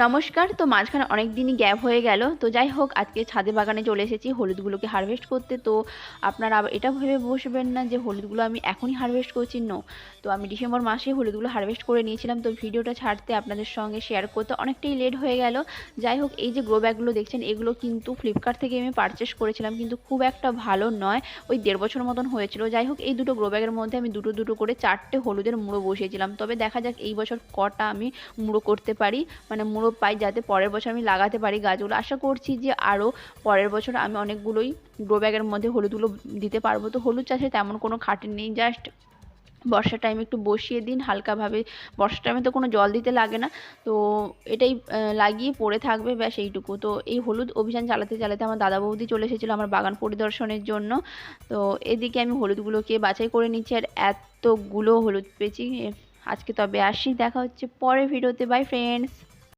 নমস্কার। তো মাঝখানে অনেক দিনই গ্যাপ হয়ে গেল। তো যাই হোক, আজকে ছাদে বাগানে চলে এসেছি হলুদগুলোকে হারভেস্ট করতে। তো আপনারা আবার এটা ভেবে বসবেন না যে হলুদগুলো আমি এখনই হারভেস্ট করছি, নো। তো আমি ডিসেম্বর মাসেই হলুদগুলো হারভেস্ট করে নিয়েছিলাম। তো ভিডিওটা ছাড়তে আপনাদের সঙ্গে শেয়ার করতে অনেকটাই লেট হয়ে গেল। যাই হোক, এই যে গ্রো ব্যাগগুলো দেখছেন, এগুলো কিন্তু ফ্লিপকার্ট থেকে আমি পারচেস করেছিলাম, কিন্তু খুব একটা ভালো নয়। ওই 1.5 বছর মতন হয়েছিল। যাই হোক, এই দুটো গ্রো ব্যাগের মধ্যে আমি দুটো দুটো করে 4টে হলুদের মুড়ো বসিয়েছিলাম। তবে দেখা যাক এই বছর কটা আমি মুড়ো করতে পারি, মানে মুড়ো পাই, যাতে পরের বছর আমি লাগাতে পারি গাছগুলো। আশা করছি যে আরও পরের বছর আমি অনেকগুলোই গ্রো ব্যাগের মধ্যে হলুদগুলো দিতে পারবো। তো হলুদ চাষে তেমন কোনো খাটনি নেই, জাস্ট বর্ষার টাইমে একটু বসিয়ে দিন হালকাভাবে। বর্ষার টাইমে তো কোনো জল দিতে লাগে না। তো এটাই লাগিয়ে পড়ে থাকবে, ব্যাস এইটুকু। তো এই হলুদ অভিযান চালাতে চালাতে আমার দাদা বৌদি চলে এসেছিলো আমার বাগান পরিদর্শনের জন্য। তো এদিকে আমি হলুদগুলোকে বাছাই করে নিচ্ছি, আর এতগুলো হলুদ পেয়েছি আজকে। তবে আসি, দেখা হচ্ছে পরের ভিডিওতে। By friends.